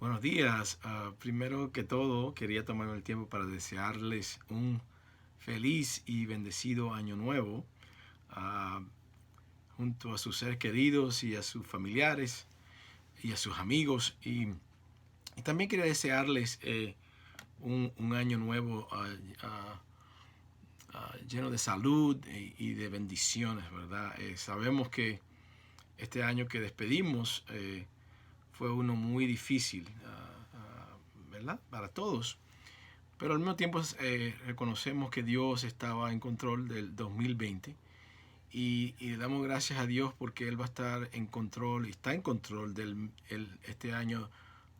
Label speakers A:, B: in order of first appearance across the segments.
A: Buenos días. Primero que todo, quería tomarme el tiempo para desearles un feliz y bendecido año nuevo, ah, junto a sus seres queridos y a sus familiares y a sus amigos. Y también quería desearles un año nuevo lleno de salud y de bendiciones, ¿verdad? Sabemos que este año que despedimos fue uno muy difícil, ¿verdad? Para todos. Pero al mismo tiempo reconocemos que Dios estaba en control del 2020 y le damos gracias a Dios porque Él va a estar en control y está en control este año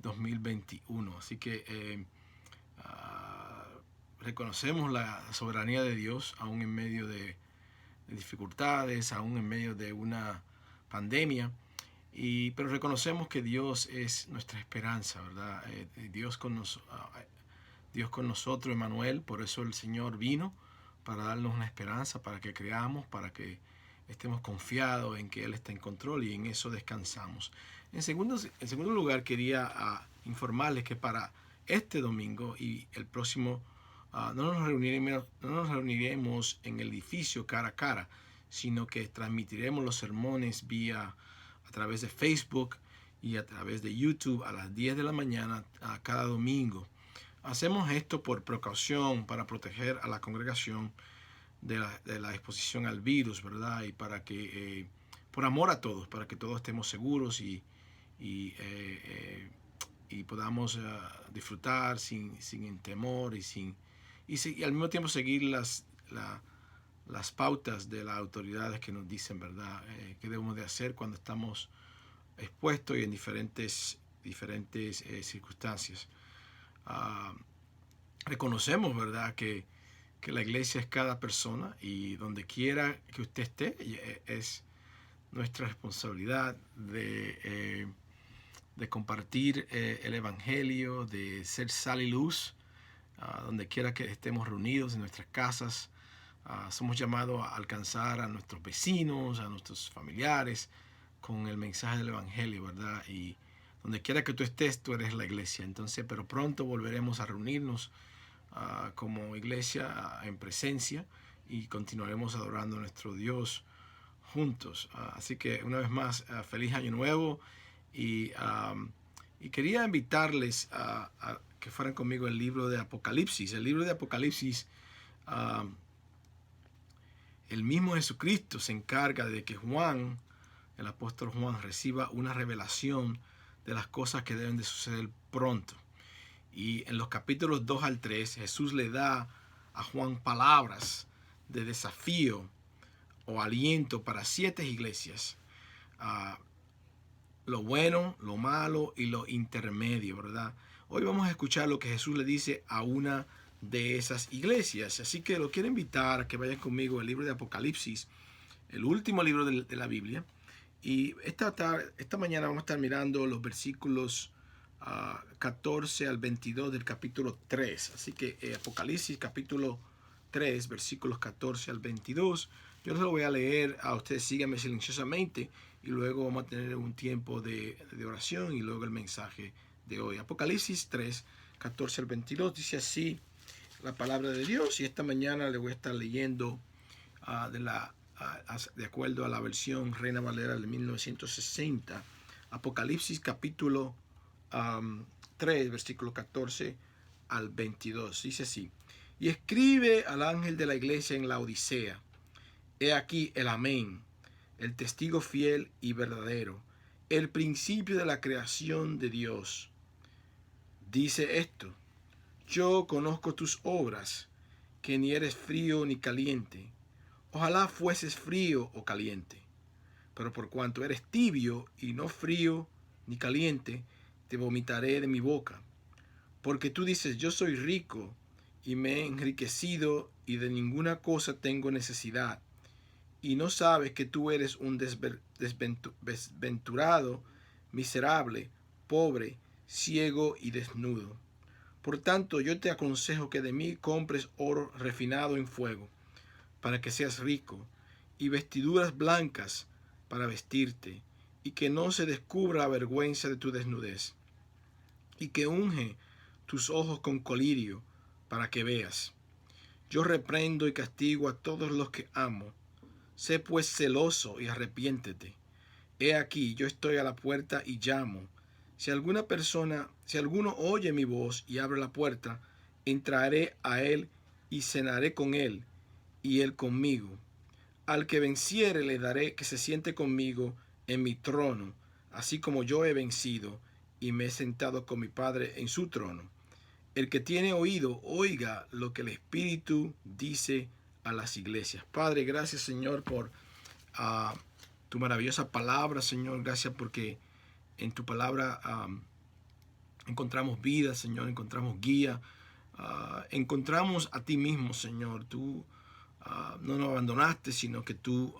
A: 2021. Así que reconocemos la soberanía de Dios aún en medio de dificultades, aún en medio de una pandemia. Pero reconocemos que Dios es nuestra esperanza, ¿verdad? Dios con nosotros, Emmanuel. Por eso el Señor vino, para darnos una esperanza, para que creamos, para que estemos confiados en que Él está en control y en eso descansamos. En segundo lugar, quería informarles que para este domingo y el próximo no nos reuniremos en el edificio cara a cara, sino que transmitiremos los sermones a través de Facebook y a través de YouTube a las 10 de la mañana a cada domingo. Hacemos esto por precaución para proteger a la congregación de la exposición al virus, ¿verdad? Y para que, por amor a todos, para que todos estemos seguros y, podamos disfrutar sin temor y al mismo tiempo seguir las pautas de las autoridades que nos dicen, ¿verdad? Qué debemos de hacer cuando estamos expuestos y en diferentes circunstancias. Uh, Reconocemos, ¿verdad?, que la iglesia es cada persona y donde quiera que usted esté, es nuestra responsabilidad de compartir el evangelio, de ser sal y luz, donde quiera que estemos reunidos en nuestras casas. Somos llamados a alcanzar a nuestros vecinos, a nuestros familiares, con el mensaje del evangelio, ¿verdad? Y donde quiera que tú estés, tú eres la iglesia. Entonces, pero pronto volveremos a reunirnos como iglesia en presencia y continuaremos adorando a nuestro Dios juntos. Así que una vez más, feliz año nuevo y quería invitarles a que fueran conmigo el libro de Apocalipsis. El libro de Apocalipsis, el mismo Jesucristo se encarga de que Juan, el apóstol Juan, reciba una revelación de las cosas que deben de suceder pronto. Y en los capítulos 2 al 3, Jesús le da a Juan palabras de desafío o aliento para 7 iglesias. Lo bueno, lo malo y lo intermedio, ¿verdad? Hoy vamos a escuchar lo que Jesús le dice a una de esas iglesias. Así que lo quiero invitar a que vayan conmigo al libro de Apocalipsis, el último libro de la Biblia. Y esta mañana vamos a estar mirando los versículos 14 al 22 del capítulo 3. Así que Apocalipsis capítulo 3, versículos 14 al 22. Yo les lo voy a leer, a ustedes síganme silenciosamente y luego vamos a tener un tiempo de oración y luego el mensaje de hoy. Apocalipsis 3, 14 al 22 dice así la palabra de Dios, y esta mañana le voy a estar leyendo de acuerdo a la versión Reina Valera de 1960. Apocalipsis capítulo 3, versículo 14 al 22. Dice así: y escribe al ángel de la iglesia en la Odisea: he aquí el amén, el testigo fiel y verdadero, el principio de la creación de Dios. Dice esto: yo conozco tus obras, que ni eres frío ni caliente. Ojalá fueses frío o caliente. Pero por cuanto eres tibio y no frío ni caliente, te vomitaré de mi boca. Porque tú dices: yo soy rico y me he enriquecido y de ninguna cosa tengo necesidad. Y no sabes que tú eres un desventurado, miserable, pobre, ciego y desnudo. Por tanto, yo te aconsejo que de mí compres oro refinado en fuego, para que seas rico, y vestiduras blancas para vestirte, y que no se descubra la vergüenza de tu desnudez, y que unge tus ojos con colirio para que veas. Yo reprendo y castigo a todos los que amo. Sé pues celoso y arrepiéntete. He aquí, yo estoy a la puerta y llamo. Si alguno oye mi voz y abre la puerta, entraré a él y cenaré con él, y él conmigo. Al que venciere le daré que se siente conmigo en mi trono, así como yo he vencido y me he sentado con mi Padre en su trono. El que tiene oído, oiga lo que el Espíritu dice a las iglesias. Padre, gracias, Señor, por tu maravillosa palabra, Señor. Gracias porque en tu palabra encontramos vida, Señor, encontramos guía, encontramos a ti mismo, Señor. Tú no nos abandonaste, sino que tú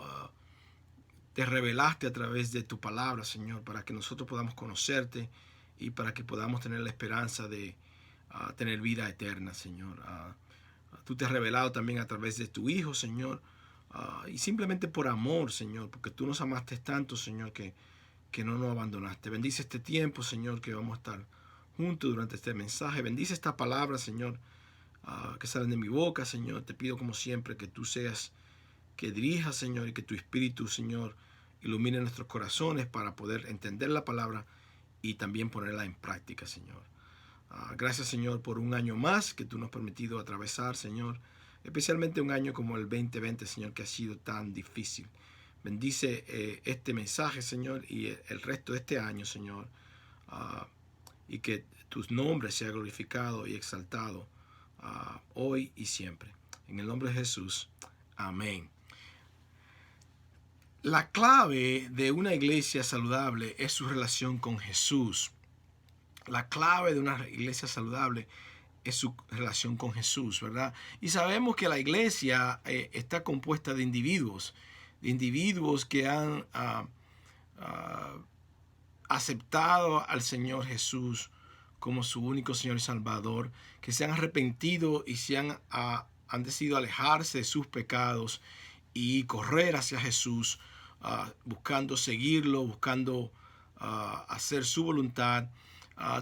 A: te revelaste a través de tu palabra, Señor, para que nosotros podamos conocerte y para que podamos tener la esperanza de tener vida eterna, Señor. Tú te has revelado también a través de tu Hijo, Señor, y simplemente por amor, Señor, porque tú nos amaste tanto, Señor, que no nos abandonaste. Bendice este tiempo, Señor, que vamos a estar juntos durante este mensaje. Bendice esta palabra, Señor, que salen de mi boca, Señor. Te pido como siempre que tú seas, que dirijas, Señor, y que tu Espíritu, Señor, ilumine nuestros corazones para poder entender la palabra y también ponerla en práctica, Señor. Gracias, Señor, por un año más que tú nos has permitido atravesar, Señor. Especialmente un año como el 2020, Señor, que ha sido tan difícil. Bendice este mensaje, Señor, y el resto de este año, Señor. Y que tu nombre sea glorificado y exaltado hoy y siempre. En el nombre de Jesús. Amén. La clave de una iglesia saludable es su relación con Jesús. La clave de una iglesia saludable es su relación con Jesús, ¿verdad? Y sabemos que la iglesia está compuesta de individuos que han aceptado al Señor Jesús como su único Señor y Salvador, que se han arrepentido y han decidido alejarse de sus pecados y correr hacia Jesús, buscando seguirlo, buscando hacer su voluntad,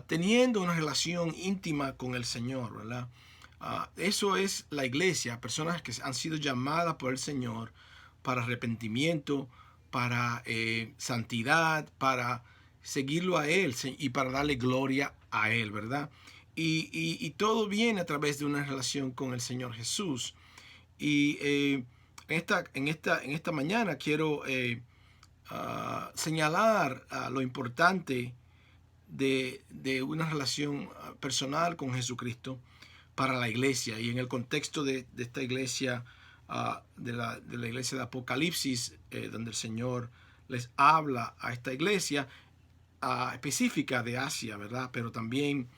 A: teniendo una relación íntima con el Señor, ¿verdad? Eso es la iglesia, personas que han sido llamadas por el Señor para arrepentimiento, para santidad, para seguirlo a Él y para darle gloria a Él, ¿verdad? Y todo viene a través de una relación con el Señor Jesús. Y en esta mañana quiero señalar lo importante de una relación personal con Jesucristo para la iglesia. Y en el contexto de esta iglesia, de la iglesia de Apocalipsis, donde el Señor les habla a esta iglesia específica de Asia, ¿verdad? Pero también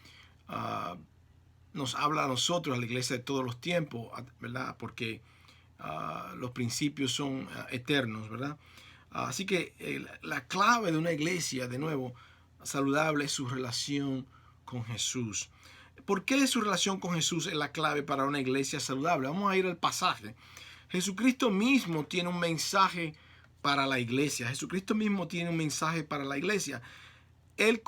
A: nos habla a nosotros, a la iglesia de todos los tiempos, ¿verdad? Porque los principios son eternos, ¿verdad? Así que la clave de una iglesia, de nuevo, saludable es su relación con Jesús. ¿Por qué su relación con Jesús es la clave para una iglesia saludable? Vamos a ir al pasaje. Jesucristo mismo tiene un mensaje para la iglesia. Jesucristo mismo tiene un mensaje para la iglesia. El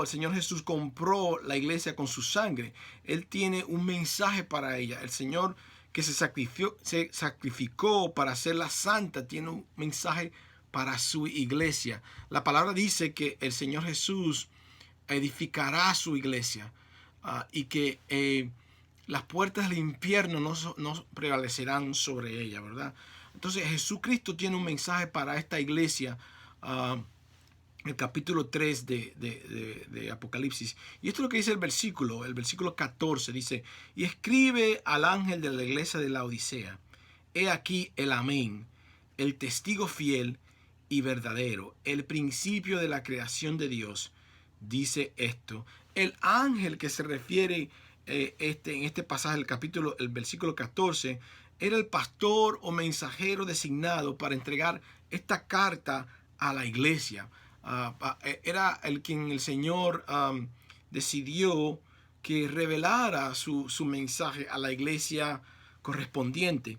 A: Señor Jesús compró la iglesia con su sangre. Él tiene un mensaje para ella. El Señor que se sacrificó para hacerla santa tiene un mensaje para su iglesia. La palabra dice que el Señor Jesús edificará su iglesia y que las puertas del infierno no prevalecerán sobre ella, ¿verdad? Entonces Jesucristo tiene un mensaje para esta iglesia, el capítulo 3 de Apocalipsis. Y esto es lo que dice el versículo 14, dice: y escribe al ángel de la iglesia de la Odisea, he aquí el amén, el testigo fiel y verdadero, el principio de la creación de Dios, dice esto. El ángel que se refiere en este pasaje, el versículo 14, era el pastor o mensajero designado para entregar esta carta a la iglesia. Era quien el Señor decidió que revelara su mensaje a la iglesia correspondiente.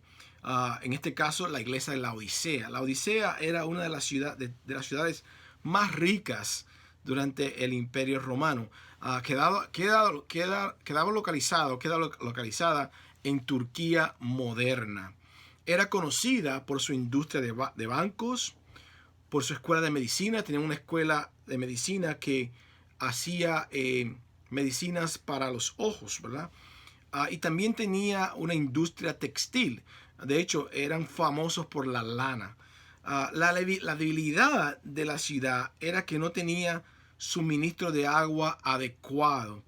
A: En este caso, la iglesia de la Odisea. La Odisea era una de las ciudades más ricas durante el Imperio Romano. Quedaba localizada en Turquía moderna. Era conocida por su industria de bancos, por su escuela de medicina. Tenía una escuela de medicina que hacía medicinas para los ojos, ¿verdad? Y también tenía una industria textil. De hecho, eran famosos por la lana. La debilidad de la ciudad era que no tenía suministro de agua adecuado.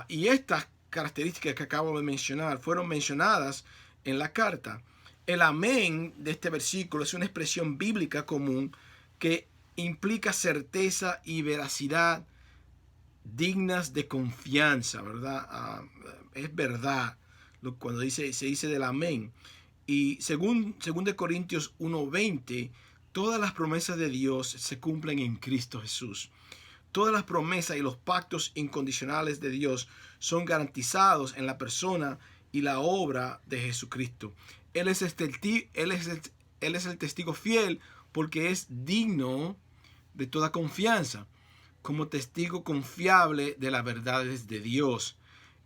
A: Y estas características que acabo de mencionar fueron mencionadas en la carta. El amén de este versículo es una expresión bíblica común que implica certeza y veracidad dignas de confianza, ¿verdad? Es verdad cuando se dice del amén. Y según de Corintios 1:20, todas las promesas de Dios se cumplen en Cristo Jesús. Todas las promesas y los pactos incondicionales de Dios son garantizados en la persona y la obra de Jesucristo. Él es el testigo fiel porque es digno de toda confianza, como testigo confiable de las verdades de Dios.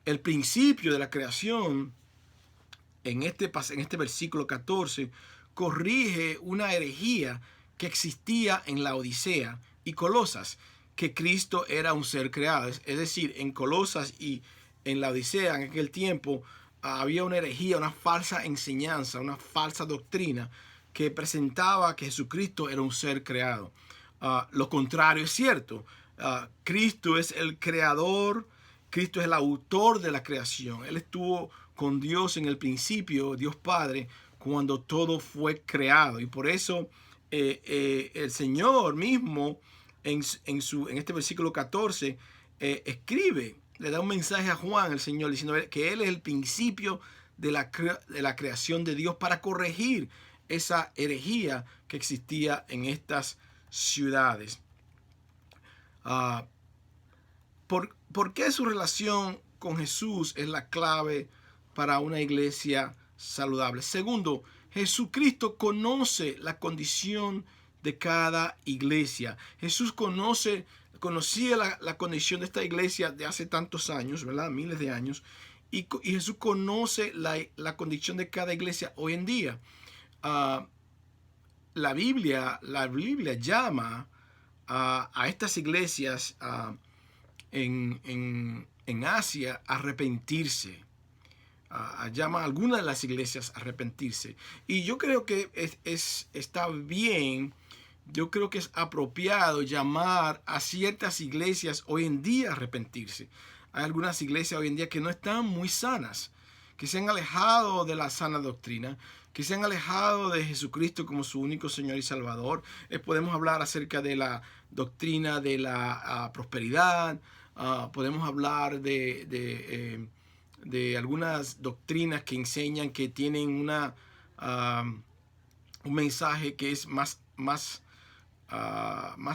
A: El principio de la creación en este versículo 14 corrige una herejía que existía en la Odisea y Colosas, que Cristo era un ser creado. Es decir, en Colosas y en la Odisea en aquel tiempo había una herejía, una falsa enseñanza, una falsa doctrina que presentaba que Jesucristo era un ser creado. Lo contrario es cierto. Cristo es el creador, Cristo es el autor de la creación. Él estuvo con Dios en el principio, Dios Padre, cuando todo fue creado. Y por eso el Señor mismo en este versículo 14 escribe, le da un mensaje a Juan, el Señor, diciendo que Él es el principio de la creación de Dios para corregir esa herejía que existía en estas ciudades. ¿Por qué su relación con Jesús es la clave para una iglesia saludable? Segundo, Jesucristo conoce la condición de cada iglesia. Jesús conocía la condición de esta iglesia de hace tantos años, ¿verdad? Miles de años. Y Jesús conoce la condición de cada iglesia hoy en día. La Biblia llama a estas iglesias en Asia a arrepentirse. Llama a algunas de las iglesias a arrepentirse. Y yo creo que está bien, yo creo que es apropiado llamar a ciertas iglesias hoy en día a arrepentirse. Hay algunas iglesias hoy en día que no están muy sanas, que se han alejado de la sana doctrina, que se han alejado de Jesucristo como su único Señor y Salvador. Podemos hablar acerca de la doctrina de la prosperidad. Podemos hablar de algunas doctrinas que enseñan que tienen un mensaje que es más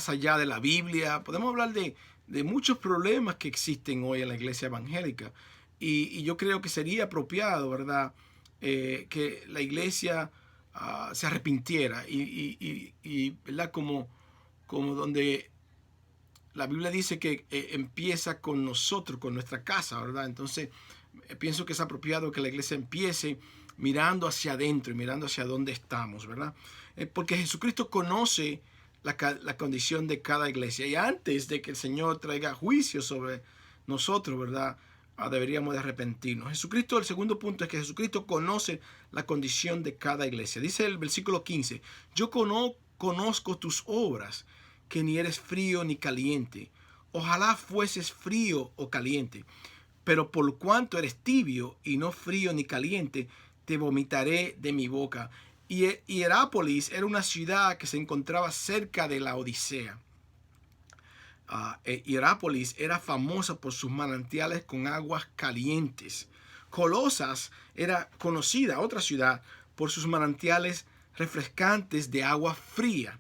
A: allá de la Biblia. Podemos hablar de muchos problemas que existen hoy en la iglesia evangélica. Y yo creo que sería apropiado, ¿verdad?, que la iglesia se arrepintiera y ¿verdad?, como donde la Biblia dice que empieza con nosotros, con nuestra casa, ¿verdad? Entonces pienso que es apropiado que la iglesia empiece mirando hacia adentro y mirando hacia dónde estamos, ¿verdad? Porque Jesucristo conoce la condición de cada iglesia, y antes de que el Señor traiga juicio sobre nosotros, ¿verdad?, deberíamos de arrepentirnos. Jesucristo, el segundo punto es que Jesucristo conoce la condición de cada iglesia. Dice el versículo 15, yo conozco tus obras, que ni eres frío ni caliente. Ojalá fueses frío o caliente, pero por cuanto eres tibio y no frío ni caliente, te vomitaré de mi boca. Y Hierápolis era una ciudad que se encontraba cerca de la Odisea. Hierápolis era famosa por sus manantiales con aguas calientes. Colosas era conocida, otra ciudad, por sus manantiales refrescantes de agua fría.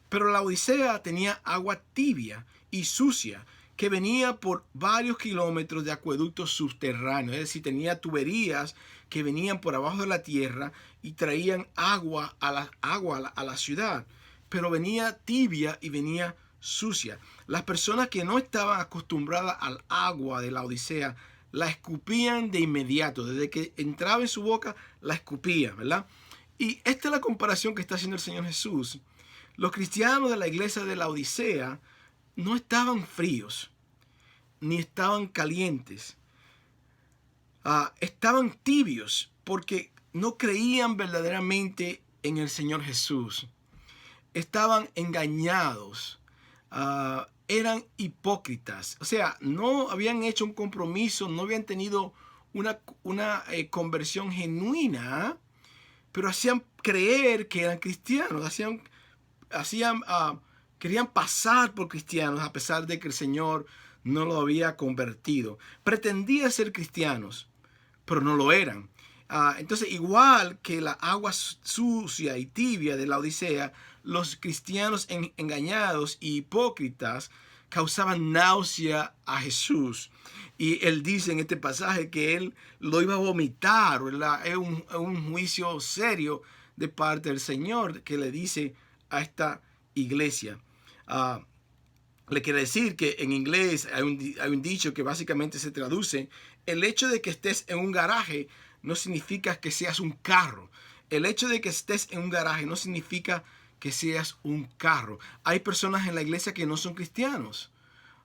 A: Pero la Odisea tenía agua tibia y sucia que venía por varios kilómetros de acueductos subterráneos. Es decir, tenía tuberías que venían por abajo de la tierra y traían agua a la ciudad. Pero venía tibia y venía sucia. Las personas que no estaban acostumbradas al agua de la Odisea la escupían de inmediato. Desde que entraba en su boca, la escupían, ¿verdad? Y esta es la comparación que está haciendo el Señor Jesús. Los cristianos de la iglesia de la Odisea no estaban fríos, ni estaban calientes. Estaban tibios porque no creían verdaderamente en el Señor Jesús. Estaban engañados. Eran hipócritas. O sea, no habían hecho un compromiso, no habían tenido una conversión genuina, pero hacían creer que eran cristianos. Querían pasar por cristianos a pesar de que el Señor no lo había convertido. Pretendían ser cristianos, pero no lo eran. Entonces, igual que la agua sucia y tibia de la Odisea, los cristianos engañados y hipócritas causaban náusea a Jesús. Y él dice en este pasaje que él lo iba a vomitar, ¿verdad? Es un juicio serio de parte del Señor que le dice a esta iglesia. Le quiere decir que en inglés hay un dicho que básicamente se traduce: el hecho de que estés en un garaje no significa que seas un carro. El hecho de que estés en un garaje no significa que seas un carro. Hay personas en la iglesia que no son cristianos.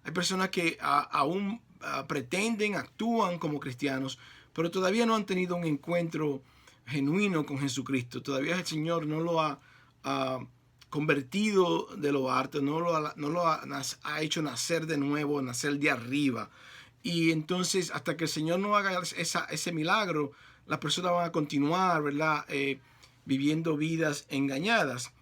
A: Hay personas que aún pretenden, actúan como cristianos, pero todavía no han tenido un encuentro genuino con Jesucristo. Todavía el Señor no lo ha convertido de lo alto, no lo ha hecho nacer de nuevo, nacer de arriba. Y entonces, hasta que el Señor no haga ese milagro, las personas van a continuar, ¿verdad? Viviendo vidas engañadas.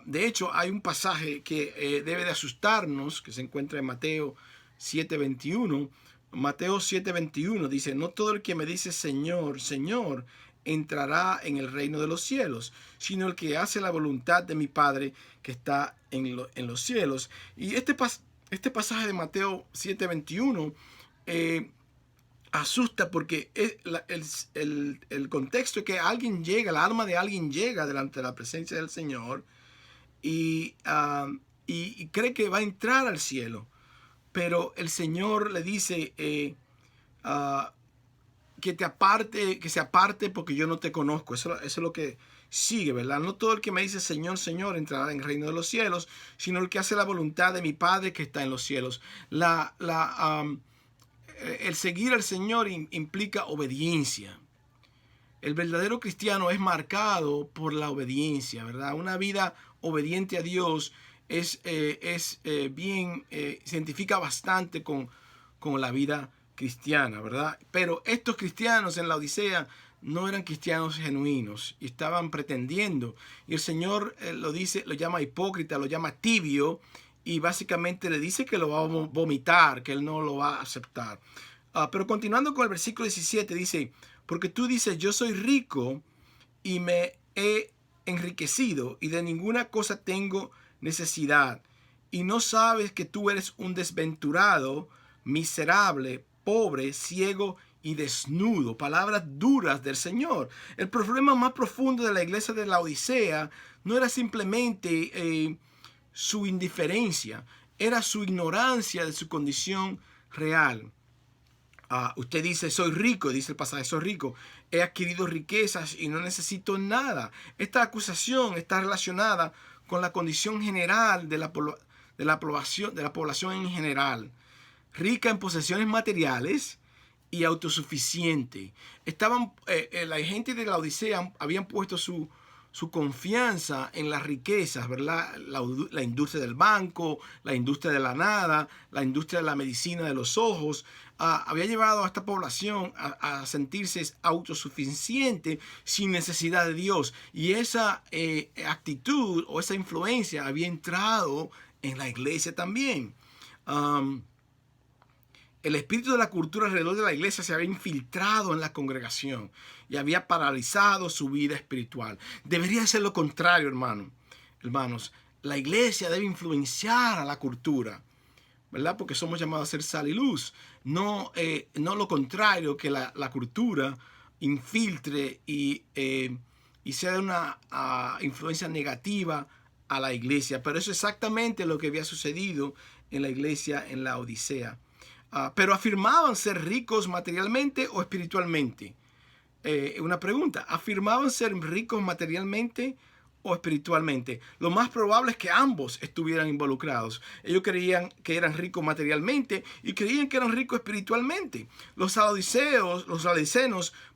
A: De hecho, hay un pasaje que debe de asustarnos, que se encuentra en Mateo 7:21. Mateo 7:21 dice: no todo el que me dice Señor, Señor, entrará en el reino de los cielos, sino el que hace la voluntad de mi Padre que está en los cielos. Y este pasaje de Mateo 7:21 asusta, porque el contexto es que alguien llega, la alma de alguien llega delante de la presencia del Señor y cree que va a entrar al cielo, pero el Señor le dice que se aparte porque yo no te conozco. Eso es lo que sigue, ¿verdad? No todo el que me dice Señor, Señor entrará en el reino de los cielos, sino el que hace la voluntad de mi Padre que está en los cielos. El seguir al Señor implica obediencia. El verdadero cristiano es marcado por la obediencia, ¿verdad? Una vida obediente a Dios se identifica bastante con la vida cristiana, ¿verdad? Pero estos cristianos en la Odisea no eran cristianos genuinos y estaban pretendiendo. Y el Señor lo llama hipócrita, lo llama tibio, y básicamente le dice que lo va a vomitar, que él no lo va a aceptar. Pero continuando con el versículo 17 dice: porque tú dices, yo soy rico y me he enriquecido y de ninguna cosa tengo necesidad, y no sabes que tú eres un desventurado, miserable, pobre, ciego y desnudo. Palabras duras del Señor. El problema más profundo de la iglesia de la Odisea no era simplemente su indiferencia, era su ignorancia de su condición real. Usted dice, soy rico, dice el pasaje, soy rico, he adquirido riquezas y no necesito nada. Esta acusación está relacionada con la condición general de la población en general, rica en posesiones materiales y autosuficiente. La gente de la Odisea habían puesto su confianza en las riquezas, ¿verdad? La industria del banco, la industria de la nada, la industria de la medicina de los ojos, había llevado a esta población a sentirse autosuficiente sin necesidad de Dios. Y esa actitud o esa influencia había entrado en la iglesia también. El espíritu de la cultura alrededor de la iglesia se había infiltrado en la congregación y había paralizado su vida espiritual. Debería ser lo contrario, hermanos. La iglesia debe influenciar a la cultura, ¿verdad? Porque somos llamados a ser sal y luz. No lo contrario, que la cultura infiltre y sea de una influencia negativa a la iglesia. Pero eso es exactamente lo que había sucedido en la iglesia en la Odisea. Pero afirmaban ser ricos materialmente o espiritualmente. Una pregunta, ¿afirmaban ser ricos materialmente o espiritualmente? Lo más probable es que ambos estuvieran involucrados. Ellos creían que eran ricos materialmente y creían que eran ricos espiritualmente. Los saduceos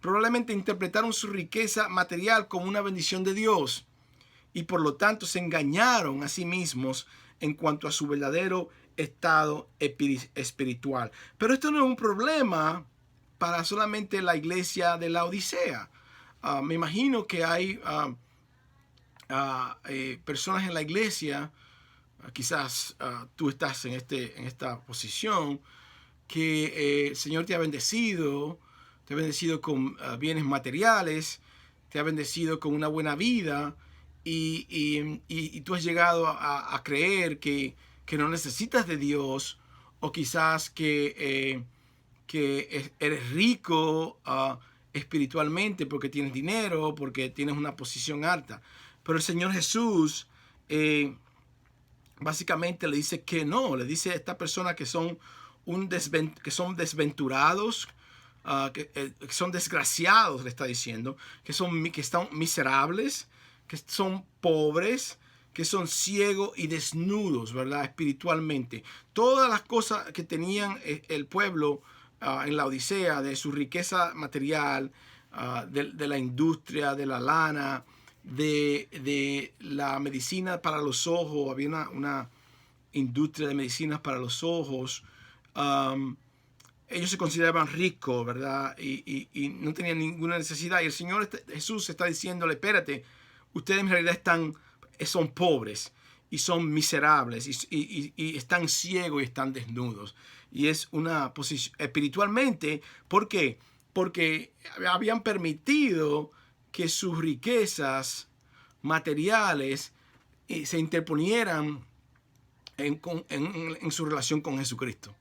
A: probablemente interpretaron su riqueza material como una bendición de Dios y por lo tanto se engañaron a sí mismos en cuanto a su verdadero estado espiritual. Pero esto no es un problema para solamente la iglesia de la Odisea. Me imagino que hay personas en la iglesia, quizás tú estás en esta posición, que el Señor te ha bendecido con bienes materiales, te ha bendecido con una buena vida y tú has llegado a creer que no necesitas de Dios, o quizás que eres rico espiritualmente porque tienes dinero, porque tienes una posición alta. Pero el Señor Jesús básicamente le dice que no, le dice a estas personas que son desventurados, que son desgraciados, le está diciendo, que están miserables, que son pobres, que son ciegos y desnudos, ¿verdad? Espiritualmente. Todas las cosas que tenían el pueblo en la Odisea, de su riqueza material, de la industria, de la lana, de la medicina para los ojos. Había una industria de medicinas para los ojos. Ellos se consideraban ricos, ¿verdad? Y no tenían ninguna necesidad. Y el Señor Jesús está diciéndole, espérate, ustedes en realidad son pobres y son miserables y están ciegos y están desnudos. Y es una posición espiritualmente. ¿Por qué? Porque habían permitido que sus riquezas materiales se interponieran en su relación con Jesucristo.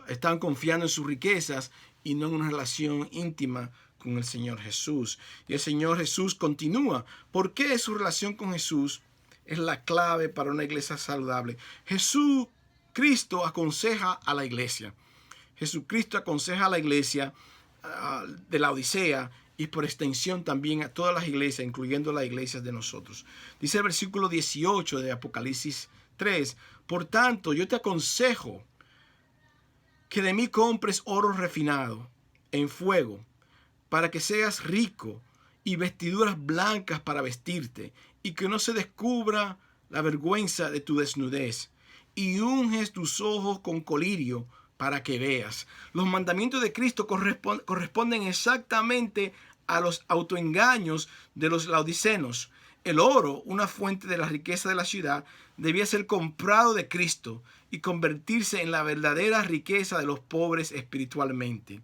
A: Estaban confiando en sus riquezas y no en una relación íntima con el Señor Jesús. Y el Señor Jesús continúa. ¿Por qué su relación con Jesús es la clave para una iglesia saludable? Jesucristo aconseja a la iglesia. Jesucristo aconseja a la iglesia de la Odisea y por extensión también a todas las iglesias, incluyendo las iglesias de nosotros. Dice el versículo 18 de Apocalipsis 3, por tanto, yo te aconsejo que de mí compres oro refinado en fuego, para que seas rico, y vestiduras blancas para vestirte, y que no se descubra la vergüenza de tu desnudez, y unges tus ojos con colirio para que veas. Los mandamientos de Cristo corresponden exactamente a los autoengaños de los laodicenos. El oro, una fuente de la riqueza de la ciudad, debía ser comprado de Cristo y convertirse en la verdadera riqueza de los pobres espiritualmente.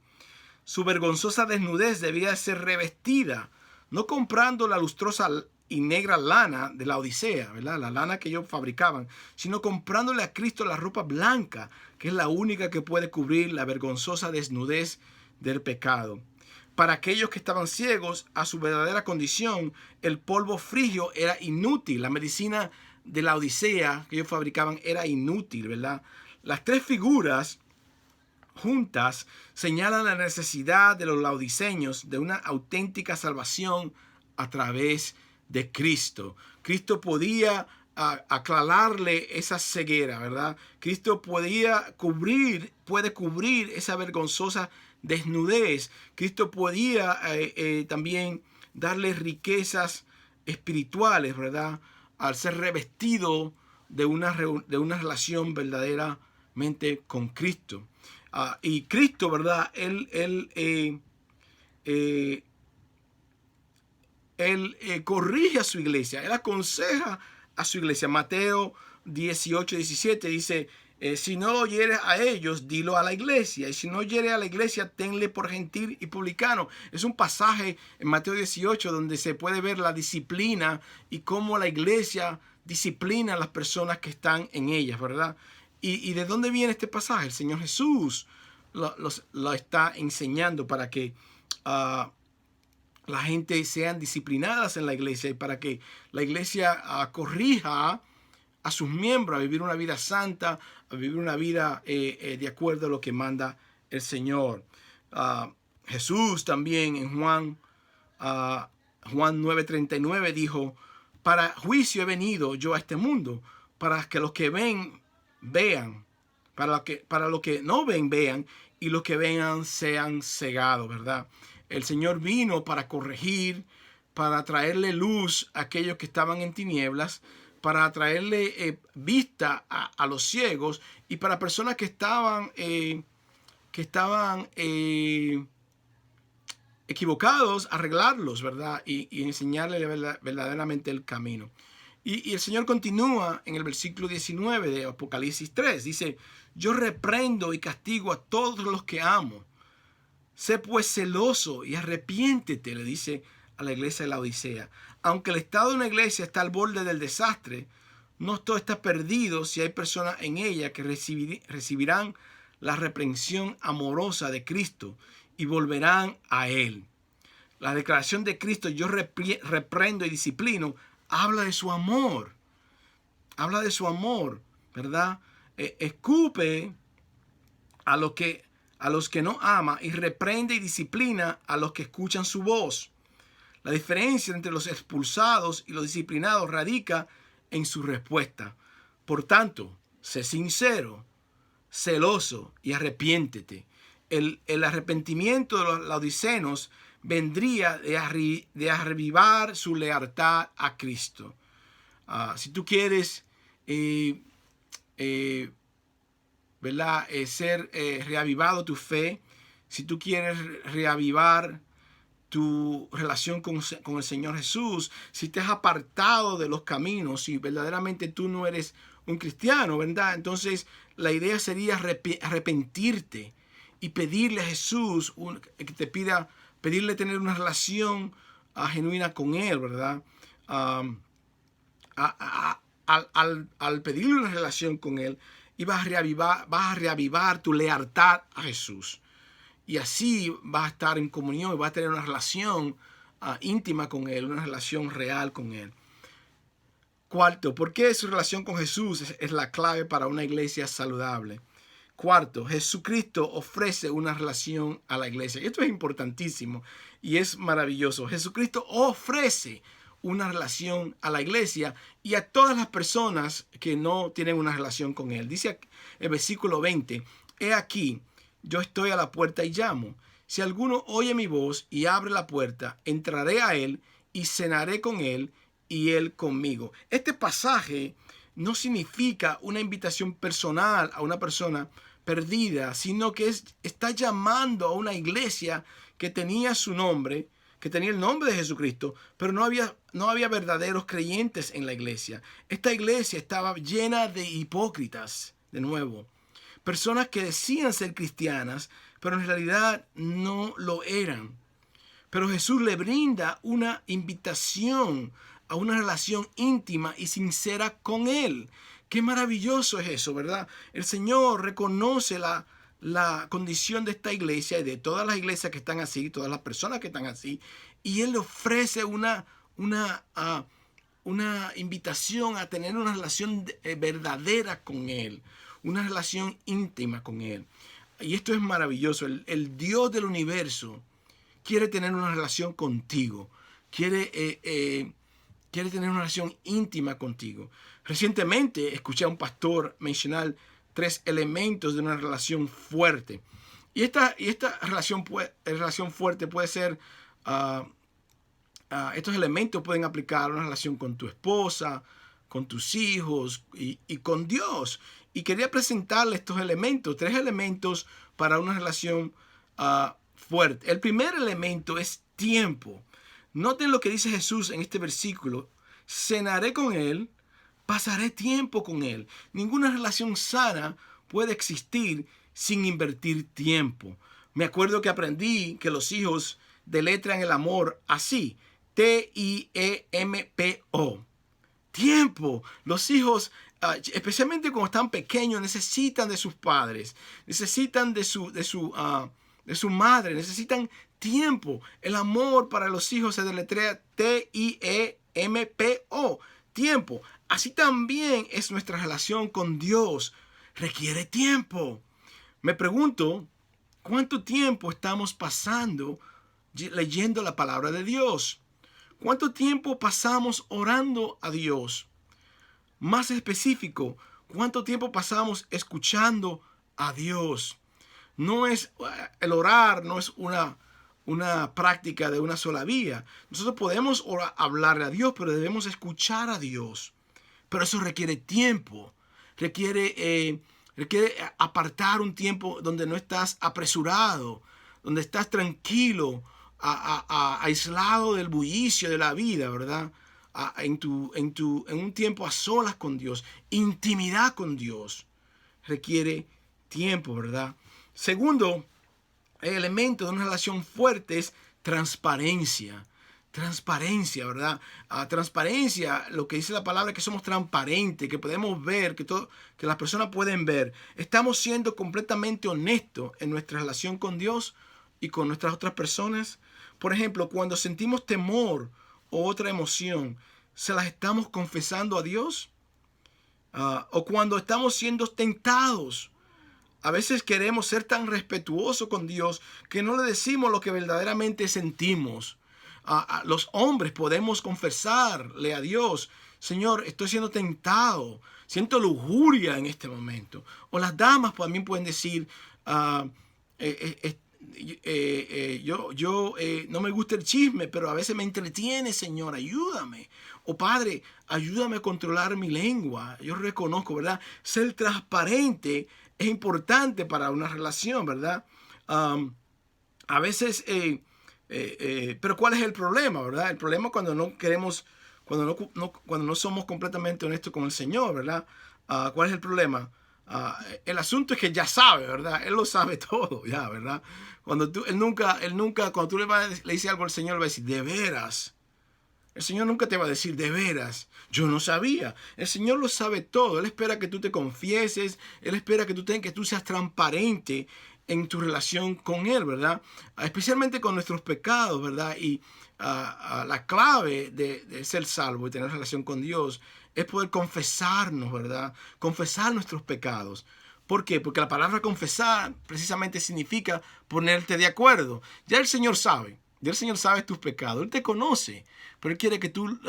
A: Su vergonzosa desnudez debía ser revestida, no comprando la lustrosa y negra lana de la Odisea, ¿verdad? La lana que ellos fabricaban, sino comprándole a Cristo la ropa blanca, que es la única que puede cubrir la vergonzosa desnudez del pecado. Para aquellos que estaban ciegos a su verdadera condición, el polvo frigio era inútil. La medicina de la Odisea que ellos fabricaban era inútil, ¿verdad? Las tres figuras juntas señalan la necesidad de los laodiceños de una auténtica salvación a través de Cristo. Cristo podía aclararle esa ceguera, ¿verdad? Cristo puede cubrir esa vergonzosa desnudez. Cristo podía también darle riquezas espirituales, ¿verdad? Al ser revestido de una relación verdaderamente con Cristo. Y Cristo, ¿verdad? Él corrige a su iglesia, él aconseja a su iglesia. Mateo 18:17 dice, si no oyeres a ellos, dilo a la iglesia. Y si no oyeres a la iglesia, tenle por gentil y publicano. Es un pasaje en Mateo 18 donde se puede ver la disciplina y cómo la iglesia disciplina a las personas que están en ellas, ¿verdad? ¿Y de dónde viene este pasaje? El Señor Jesús lo está enseñando para que la gente sean disciplinadas en la iglesia y para que la iglesia corrija a sus miembros a vivir una vida santa, a vivir una vida de acuerdo a lo que manda el Señor. Jesús también en Juan 9:39 dijo: para juicio he venido yo a este mundo, para que los que ven, vean, para los que no ven, vean, y los que vean sean cegados, ¿verdad? El Señor vino para corregir, para traerle luz a aquellos que estaban en tinieblas, para traerle vista a los ciegos y para personas que estaban equivocados, arreglarlos, ¿verdad? Y enseñarle verdaderamente el camino. Y el Señor continúa en el versículo 19 de Apocalipsis 3. Dice: yo reprendo y castigo a todos los que amo. Sé pues celoso y arrepiéntete, le dice a la iglesia de la Odisea. Aunque el estado de una iglesia está al borde del desastre, no todo está perdido si hay personas en ella que recibirán la reprensión amorosa de Cristo y volverán a Él. La declaración de Cristo, yo reprendo y disciplino, habla de su amor. Habla de su amor, ¿verdad? Escupe a los que no ama y reprende y disciplina a los que escuchan su voz. La diferencia entre los expulsados y los disciplinados radica en su respuesta. Por tanto, sé sincero, celoso y arrepiéntete. El arrepentimiento de los laodicenos vendría de reavivar su lealtad a Cristo. Si tú quieres ¿verdad? Ser reavivado tu fe, si tú quieres reavivar tu relación con el Señor Jesús, si te has apartado de los caminos, si verdaderamente tú no eres un cristiano, ¿verdad? Entonces la idea sería arrepentirte y pedirle a Jesús que te pida, pedirle tener una relación genuina con Él, ¿verdad? Al pedirle una relación con Él, vas a reavivar tu lealtad a Jesús. Y así vas a estar en comunión y vas a tener una relación íntima con Él, una relación real con Él. Cuarto, ¿por qué su relación con Jesús es la clave para una iglesia saludable? Cuarto, Jesucristo ofrece una relación a la iglesia. Esto es importantísimo y es maravilloso. Jesucristo ofrece una relación a la iglesia y a todas las personas que no tienen una relación con Él. Dice el versículo 20, he aquí, yo estoy a la puerta y llamo. Si alguno oye mi voz y abre la puerta, entraré a él y cenaré con él y él conmigo. Este pasaje no significa una invitación personal a una persona perdida, sino que está llamando a una iglesia que tenía su nombre, que tenía el nombre de Jesucristo, pero no había verdaderos creyentes en la iglesia. Esta iglesia estaba llena de hipócritas, de nuevo. Personas que decían ser cristianas, pero en realidad no lo eran. Pero Jesús le brinda una invitación a una relación íntima y sincera con Él. Qué maravilloso es eso, ¿verdad? El Señor reconoce la condición de esta iglesia y de todas las iglesias que están así, todas las personas que están así, y Él le ofrece una invitación a tener una relación verdadera con Él, una relación íntima con Él. Y esto es maravilloso. El Dios del universo quiere tener una relación contigo, quiere tener una relación íntima contigo. Recientemente escuché a un pastor mencionar 3 elementos de una relación fuerte. Y esta relación fuerte puede ser, estos elementos pueden aplicar a una relación con tu esposa, con tus hijos y con Dios. Y quería presentarle estos elementos, 3 elementos para una relación fuerte. El primer elemento es tiempo. Noten lo que dice Jesús en este versículo. Cenaré con Él, pasaré tiempo con Él. Ninguna relación sana puede existir sin invertir tiempo. Me acuerdo que aprendí que los hijos deletrean el amor así. T-I-E-M-P-O. Tiempo. Los hijos, especialmente cuando están pequeños, necesitan de sus padres, necesitan de su madre, necesitan tiempo. El amor para los hijos se deletrea T-I-E-M-P-O. Tiempo. Así también es nuestra relación con Dios. Requiere tiempo. Me pregunto, ¿cuánto tiempo estamos pasando leyendo la palabra de Dios? ¿Cuánto tiempo pasamos orando a Dios? Más específico, ¿cuánto tiempo pasamos escuchando a Dios? No es el orar, no es una práctica de una sola vía. Nosotros podemos hablarle a Dios, pero debemos escuchar a Dios. Pero eso requiere tiempo, requiere apartar un tiempo donde no estás apresurado, donde estás tranquilo, aislado del bullicio de la vida, ¿verdad? En un tiempo a solas con Dios, intimidad con Dios, requiere tiempo, ¿verdad? Segundo, el elemento de una relación fuerte es transparencia. Transparencia, ¿verdad? Transparencia, lo que dice la palabra es que somos transparentes, que podemos ver, que las personas pueden ver. Estamos siendo completamente honestos en nuestra relación con Dios y con nuestras otras personas. Por ejemplo, cuando sentimos temor o otra emoción, ¿se las estamos confesando a Dios? O cuando estamos siendo tentados. A veces queremos ser tan respetuosos con Dios que no le decimos lo que verdaderamente sentimos. Los hombres podemos confesarle a Dios: Señor, estoy siendo tentado, siento lujuria en este momento. O las damas también pueden decir: yo no me gusta el chisme, pero a veces me entretiene, Señor, ayúdame. O Padre, ayúdame a controlar mi lengua. Yo reconozco, ¿verdad? Ser transparente es importante para una relación, ¿verdad? A veces, pero ¿cuál es el problema, verdad? El problema es cuando no queremos, cuando no somos completamente honestos con el Señor, ¿verdad? ¿Cuál es el problema? El asunto es que ya sabe, ¿verdad? Él lo sabe todo, ya, ¿verdad? Cuando cuando tú le dices algo al Señor, le va a decir: de veras. El Señor nunca te va a decir: de veras, yo no sabía. El Señor lo sabe todo. Él espera que tú te confieses. Él espera que tú seas transparente en tu relación con Él, ¿verdad? Especialmente con nuestros pecados, ¿verdad? Y la clave de ser salvo y tener relación con Dios es poder confesarnos, ¿verdad? Confesar nuestros pecados. ¿Por qué? Porque la palabra confesar precisamente significa ponerte de acuerdo. Ya el Señor sabe. Ya el Señor sabe tus pecados. Él te conoce. Pero Él quiere que tú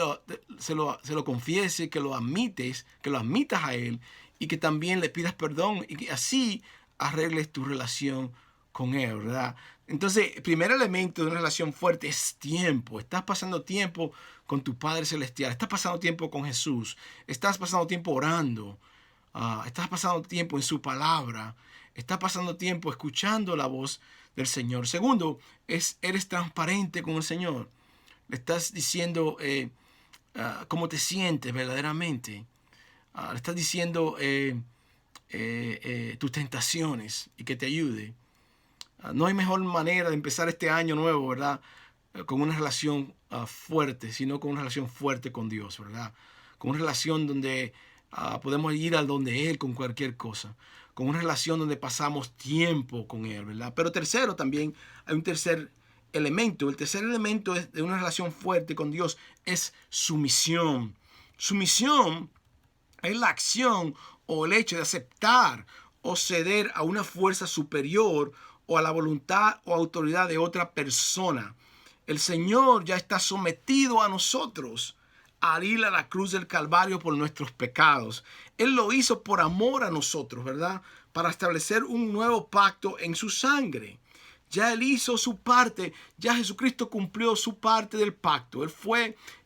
A: se lo confieses, que lo admitas a Él, y que también le pidas perdón y que así arregles tu relación con Él, ¿verdad? Entonces, el primer elemento de una relación fuerte es tiempo. Estás pasando tiempo con tu Padre Celestial. Estás pasando tiempo con Jesús. Estás pasando tiempo orando. Estás pasando tiempo en su palabra. Estás pasando tiempo escuchando la voz del Señor. Segundo, eres transparente con el Señor. Le estás diciendo cómo te sientes verdaderamente. Le estás diciendo tus tentaciones y que te ayude. No hay mejor manera de empezar este año nuevo, ¿verdad? Con una relación fuerte, sino con una relación fuerte con Dios, ¿verdad? Con una relación donde podemos ir a donde Él con cualquier cosa. Con una relación donde pasamos tiempo con Él, ¿verdad? Pero tercero, también hay un tercer elemento. El tercer elemento de una relación fuerte con Dios es sumisión. Sumisión es la acción o el hecho de aceptar o ceder a una fuerza superior o a la voluntad o autoridad de otra persona. El Señor ya está sometido a nosotros al ir a la cruz del Calvario por nuestros pecados. Él lo hizo por amor a nosotros, ¿verdad? Para establecer un nuevo pacto en su sangre. Ya Él hizo su parte, ya Jesucristo cumplió su parte del pacto. Él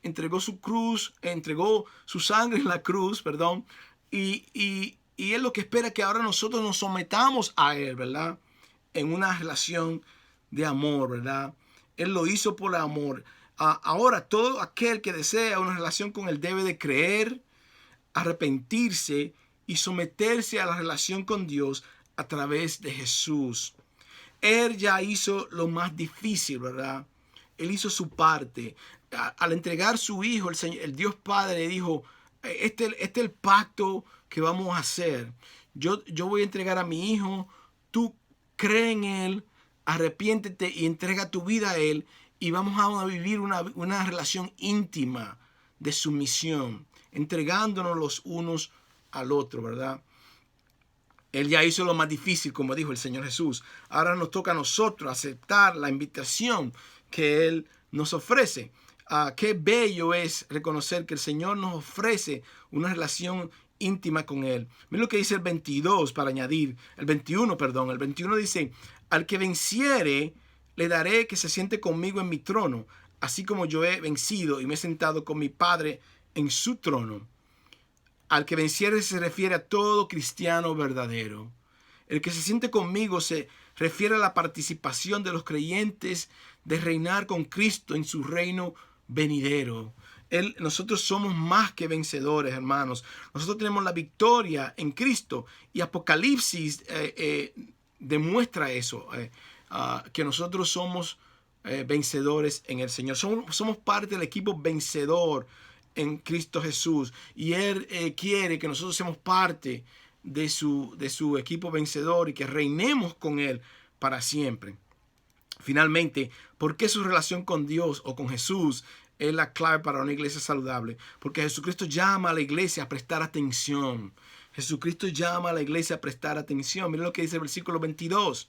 A: entregó su cruz, entregó su sangre en la cruz, perdón, y Él lo que espera es que ahora nosotros nos sometamos a Él, ¿verdad? En una relación de amor, ¿verdad? Él lo hizo por amor. Ahora, todo aquel que desea una relación con Él debe de creer, arrepentirse y someterse a la relación con Dios a través de Jesús. Él ya hizo lo más difícil, ¿verdad? Él hizo su parte. Al entregar su hijo, el Dios Padre le dijo: este es el pacto que vamos a hacer. Yo voy a entregar a mi hijo. Tú cree en Él, arrepiéntete y entrega tu vida a Él y vamos a vivir una relación íntima de sumisión, entregándonos los unos al otro, ¿verdad? Él ya hizo lo más difícil, como dijo el Señor Jesús. Ahora nos toca a nosotros aceptar la invitación que Él nos ofrece. Qué bello es reconocer que el Señor nos ofrece una relación íntima con Él. Mira lo que dice el 22 para añadir, el 21, perdón. El 21 dice, al que venciere, le daré que se siente conmigo en mi trono, así como yo he vencido y me he sentado con mi Padre en su trono. Al que venciere se refiere a todo cristiano verdadero. El que se siente conmigo se refiere a la participación de los creyentes de reinar con Cristo en su reino venidero. Nosotros somos más que vencedores, hermanos. Nosotros tenemos la victoria en Cristo. Y Apocalipsis demuestra eso, que nosotros somos vencedores en el Señor. Somos parte del equipo vencedor en Cristo Jesús, y Él quiere que nosotros seamos parte de su equipo vencedor y que reinemos con Él para siempre. Finalmente, ¿por qué su relación con Dios o con Jesús es la clave para una iglesia saludable? Porque Jesucristo llama a la iglesia a prestar atención. Jesucristo llama a la iglesia a prestar atención. Miren lo que dice el versículo 22.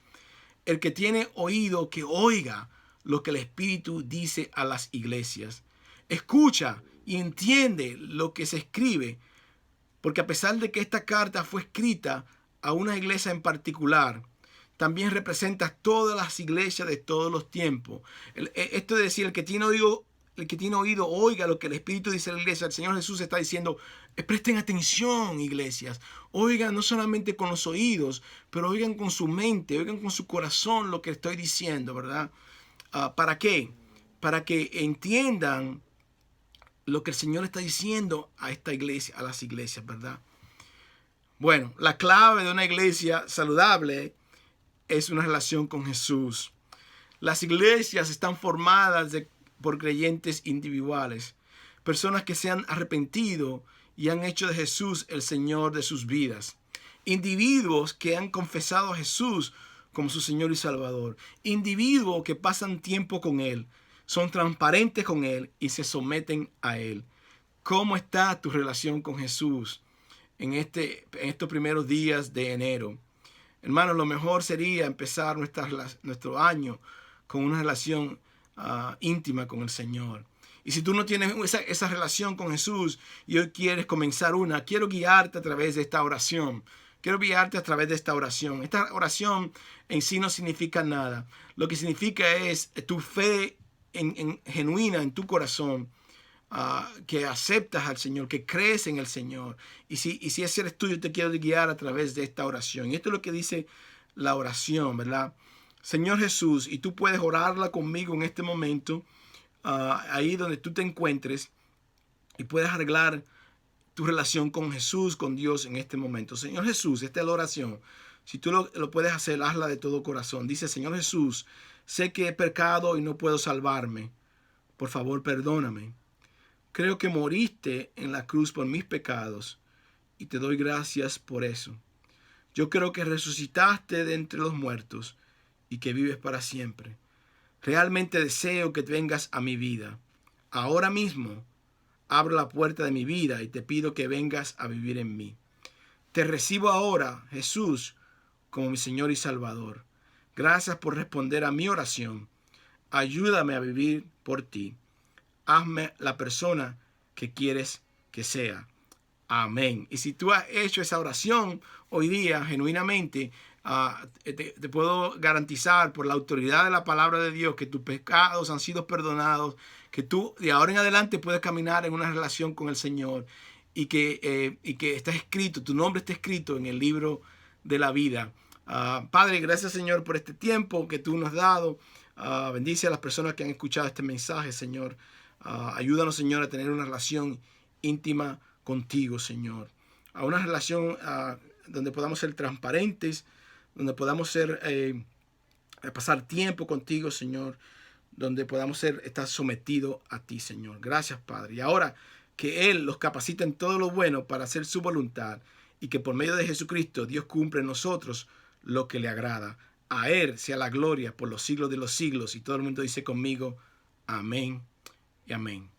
A: El que tiene oído, que oiga lo que el Espíritu dice a las iglesias. Escucha y entiende lo que se escribe, porque a pesar de que esta carta fue escrita a una iglesia en particular, también representa todas las iglesias de todos los tiempos. Esto es decir, el que tiene oído, oiga lo que el Espíritu dice a la iglesia. El Señor Jesús está diciendo, presten atención, iglesias. Oigan no solamente con los oídos, pero oigan con su mente, oigan con su corazón lo que estoy diciendo, ¿verdad? ¿Para qué? Para que entiendan lo que el Señor está diciendo a esta iglesia, a las iglesias, ¿verdad? Bueno, la clave de una iglesia saludable es una relación con Jesús. Las iglesias están formadas por creyentes individuales, personas que se han arrepentido y han hecho de Jesús el Señor de sus vidas. Individuos que han confesado a Jesús como su Señor y Salvador. Individuos que pasan tiempo con Él, son transparentes con Él y se someten a Él. ¿Cómo está tu relación con Jesús en estos primeros días de enero? Hermanos, lo mejor sería empezar nuestro año con una relación íntima con el Señor. Y si tú no tienes esa relación con Jesús y hoy quieres comenzar quiero guiarte a través de esta oración. Quiero guiarte a través de esta oración. Esta oración en sí no significa nada. Lo que significa es tu fe genuina en tu corazón, que aceptas al Señor, que crees en el Señor. Y si ese eres tú, yo te quiero guiar a través de esta oración. Y esto es lo que dice la oración, ¿verdad? Señor Jesús, y tú puedes orarla conmigo en este momento, ahí donde tú te encuentres, y puedes arreglar tu relación con Jesús, con Dios en este momento. Señor Jesús, esta es la oración. Si tú lo puedes hacer, hazla de todo corazón. Dice, Señor Jesús, sé que he pecado y no puedo salvarme. Por favor, perdóname. Creo que moriste en la cruz por mis pecados y te doy gracias por eso. Yo creo que resucitaste de entre los muertos y que vives para siempre. Realmente deseo que vengas a mi vida. Ahora mismo, abro la puerta de mi vida y te pido que vengas a vivir en mí. Te recibo ahora, Jesús, como mi Señor y Salvador. Gracias por responder a mi oración. Ayúdame a vivir por ti. Hazme la persona que quieres que sea. Amén. Y si tú has hecho esa oración hoy día genuinamente, te puedo garantizar por la autoridad de la palabra de Dios que tus pecados han sido perdonados, que tú de ahora en adelante puedes caminar en una relación con el Señor y que está escrito, tu nombre está escrito en el libro de la vida. Padre, gracias, Señor, por este tiempo que tú nos has dado. Bendice a las personas que han escuchado este mensaje, Señor. Ayúdanos, Señor, a tener una relación íntima contigo, Señor. A una relación donde podamos ser transparentes, donde podamos pasar tiempo contigo, Señor, donde podamos estar sometidos a ti, Señor. Gracias, Padre. Y ahora que Él los capacita en todo lo bueno para hacer su voluntad y que por medio de Jesucristo Dios cumple en nosotros lo que le agrada. A Él sea la gloria por los siglos de los siglos. Y todo el mundo dice conmigo, amén y amén.